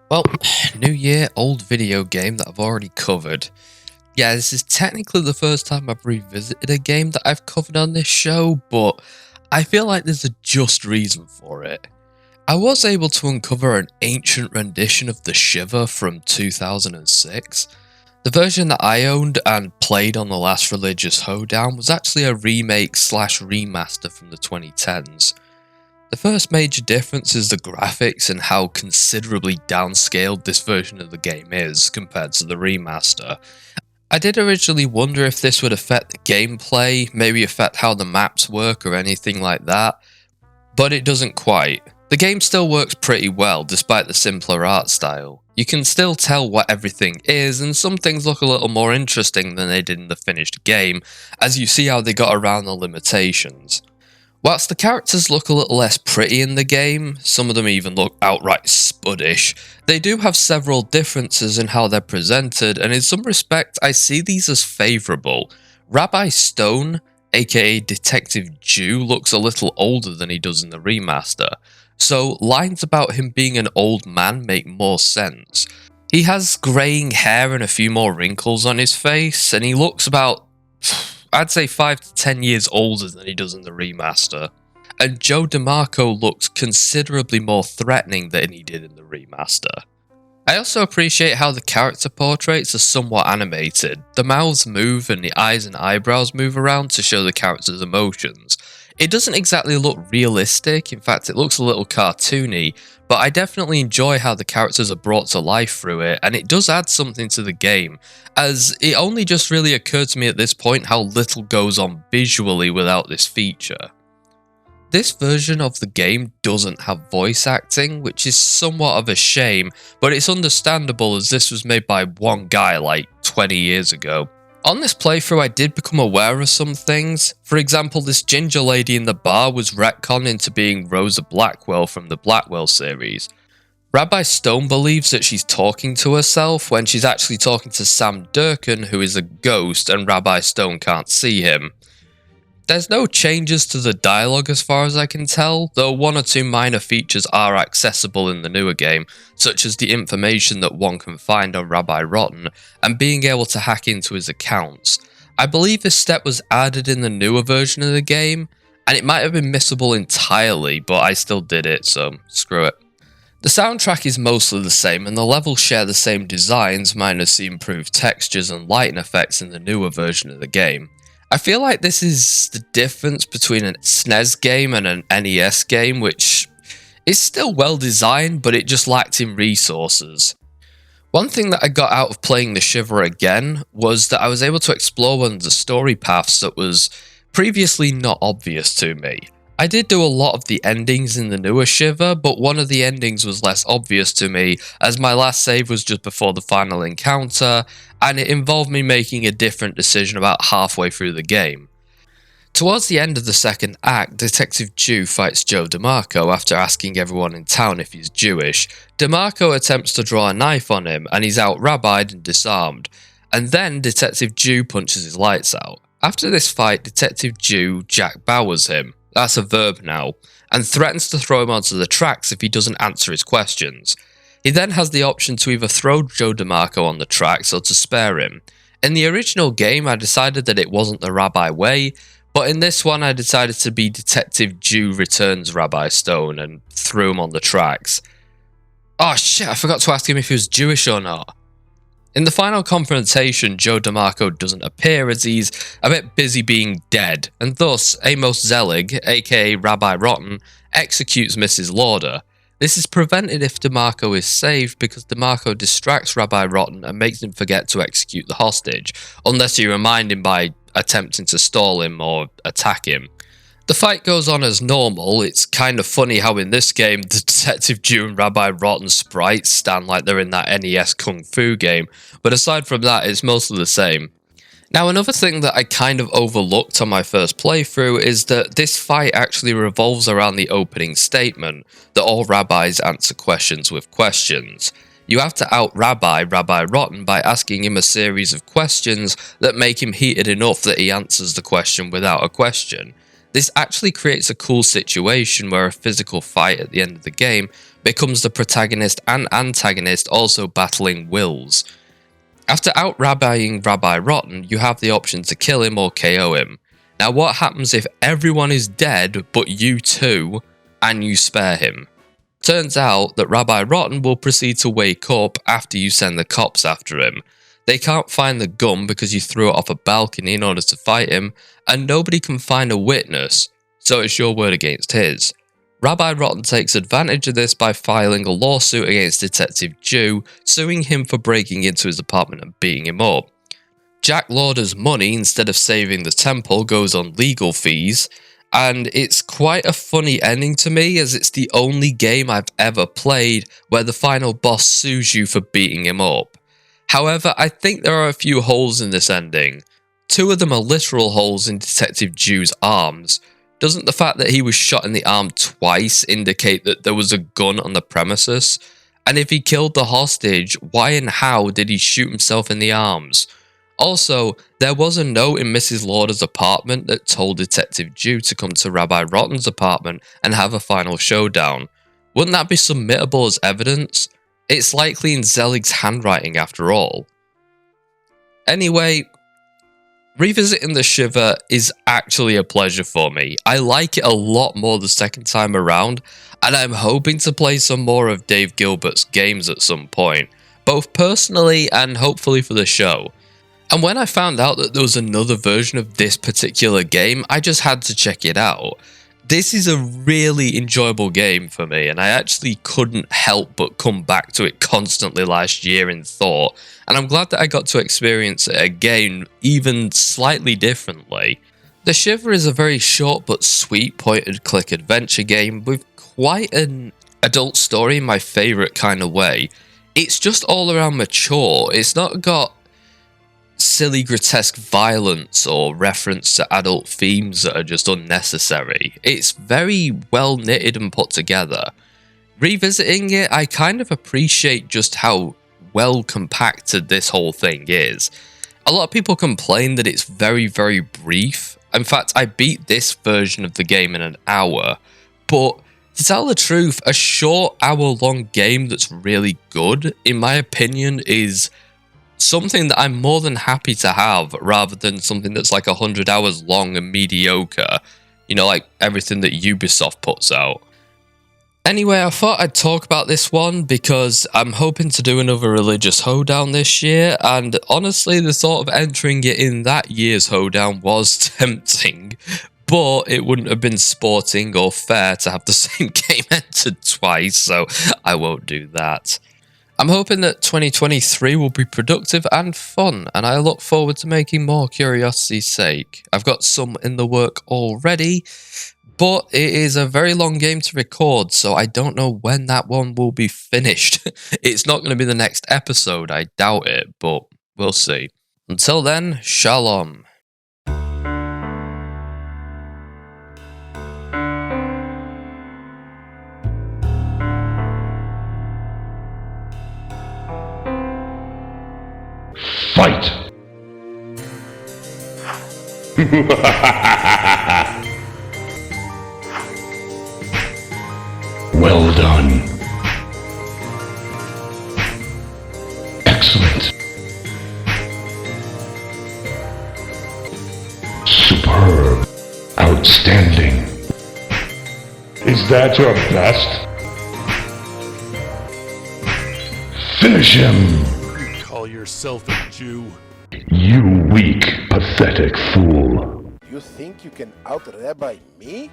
Well, new year, old video game that I've already covered. Yeah, this is technically the first time I've revisited a game that I've covered on this show, but I feel like there's a just reason for it. I was able to uncover an ancient rendition of the Shivah from 2006. The version that I owned and played on the last Religious Hoedown was actually a remake slash remaster from the 2010s. The first major difference is the graphics and how considerably downscaled this version of the game is compared to the remaster. I did originally wonder if this would affect the gameplay, maybe affect how the maps work or anything like that, but it doesn't quite. The game still works pretty well despite the simpler art style. You can still tell what everything is, and some things look a little more interesting than they did in the finished game, as you see how they got around the limitations. Whilst the characters look a little less pretty in the game, some of them even look outright spuddish, they do have several differences in how they're presented, and in some respect I see these as favourable. Rabbi Stone, aka Detective Jew, looks a little older than he does in the remaster, so lines about him being an old man make more sense. He has greying hair and a few more wrinkles on his face, and he looks about I'd say 5 to 10 years older than he does in the remaster. And Joe DeMarco looks considerably more threatening than he did in the remaster. I also appreciate how the character portraits are somewhat animated. The mouths move and the eyes and eyebrows move around to show the character's emotions. It doesn't exactly look realistic, in fact it looks a little cartoony, but I definitely enjoy how the characters are brought to life through it, and it does add something to the game, as it only just really occurred to me at this point how little goes on visually without this feature. This version of the game doesn't have voice acting, which is somewhat of a shame, but it's understandable as this was made by one guy like 20 years ago. On this playthrough I did become aware of some things. For example, this ginger lady in the bar was retconned into being Rosa Blackwell from the Blackwell series. Rabbi Stone believes that she's talking to herself when she's actually talking to Sam Durkin, who is a ghost, and Rabbi Stone can't see him. There's no changes to the dialogue as far as I can tell, though one or two minor features are accessible in the newer game, such as the information that one can find on Rabbi Rotten, and being able to hack into his accounts. I believe this step was added in the newer version of the game, and it might have been missable entirely, but I still did it, so screw it. The soundtrack is mostly the same, and the levels share the same designs, minus the improved textures and lighting effects in the newer version of the game. I feel like this is the difference between an SNES game and an NES game, which is still well designed, but it just lacked in resources. One thing that I got out of playing the Shivah again was that I was able to explore one of the story paths that was previously not obvious to me. I did do a lot of the endings in the newer Shivah, but one of the endings was less obvious to me, as my last save was just before the final encounter, and it involved me making a different decision about halfway through the game. Towards the end of the second act, Detective Jew fights Joe DeMarco after asking everyone in town if he's Jewish. DeMarco attempts to draw a knife on him, and he's out-rabbied and disarmed, and then Detective Jew punches his lights out. After this fight, Detective Jew Jack Bowers him. That's a verb now, and threatens to throw him onto the tracks if he doesn't answer his questions. He then has the option to either throw Joe DeMarco on the tracks or to spare him. In the original game I decided that it wasn't the Rabbi way, but in this one I decided to be Detective Jew returns Rabbi Stone and threw him on the tracks. Oh shit, I forgot to ask him if he was Jewish or not. In the final confrontation, Joe DeMarco doesn't appear as he's a bit busy being dead, and thus Amos Zelig, aka Rabbi Rotten, executes Mrs. Lauder. This is prevented if DeMarco is saved because DeMarco distracts Rabbi Rotten and makes him forget to execute the hostage, unless you remind him by attempting to stall him or attack him. The fight goes on as normal. It's kind of funny how in this game the Detective Jew and Rabbi Rotten sprites stand like they're in that NES Kung Fu game, but aside from that it's mostly the same. Now another thing that I kind of overlooked on my first playthrough is that this fight actually revolves around the opening statement that all rabbis answer questions with questions. You have to out-rabbi Rabbi Rotten by asking him a series of questions that make him heated enough that he answers the question without a question. This actually creates a cool situation where a physical fight at the end of the game becomes the protagonist and antagonist, also battling wills. After out-rabbiing Rabbi Rotten, you have the option to kill him or KO him. Now what happens if everyone is dead but you too, and you spare him? Turns out that Rabbi Rotten will proceed to wake up after you send the cops after him. They can't find the gun because you threw it off a balcony in order to fight him, and nobody can find a witness, so it's your word against his. Rabbi Rotten takes advantage of this by filing a lawsuit against Detective Jew, suing him for breaking into his apartment and beating him up. Jack Lauder's money, instead of saving the temple, goes on legal fees, and it's quite a funny ending to me, as it's the only game I've ever played where the final boss sues you for beating him up. However, I think there are a few holes in this ending. Two of them are literal holes in Detective Jew's arms. Doesn't the fact that he was shot in the arm twice indicate that there was a gun on the premises? And if he killed the hostage, why and how did he shoot himself in the arms? Also, there was a note in Mrs. Lauder's apartment that told Detective Jew to come to Rabbi Rotten's apartment and have a final showdown. Wouldn't that be submittable as evidence? It's likely in Zelig's handwriting after all. Anyway, revisiting the Shivah is actually a pleasure for me. I like it a lot more the second time around, and I'm hoping to play some more of Dave Gilbert's games at some point, both personally and hopefully for the show. And when I found out that there was another version of this particular game, I just had to check it out. This is a really enjoyable game for me, and I actually couldn't help but come back to it constantly last year in thought, and I'm glad that I got to experience it again, even slightly differently. The Shivah is a very short but sweet point-and-click adventure game with quite an adult story in my favourite kind of way. It's just all around mature. It's not got silly grotesque violence or reference to adult themes that are just unnecessary. It's very well knitted and put together. Revisiting it, I kind of appreciate just how well compacted this whole thing is. A lot of people complain that it's very brief. In fact, I beat this version of the game in an hour, but to tell the truth, a short hour-long game that's really good, in my opinion, is something that I'm more than happy to have, rather than something that's like 100 hours long and mediocre. You know, like everything that Ubisoft puts out. Anyway, I thought I'd talk about this one because I'm hoping to do another religious hoedown this year, and honestly, the thought of entering it in that year's hoedown was tempting, but it wouldn't have been sporting or fair to have the same game entered twice, so I won't do that. I'm hoping that 2023 will be productive and fun, and I look forward to making more Curiosity's sake. I've got some in the work already, but it is a very long game to record, so I don't know when that one will be finished. It's not going to be the next episode, I doubt it, but we'll see. Until then, shalom. Fight! Well done. Excellent. Superb. Outstanding. Is that your best? Finish him! Call yourself a Jew? You weak, pathetic fool. You think you can out-rabbi me?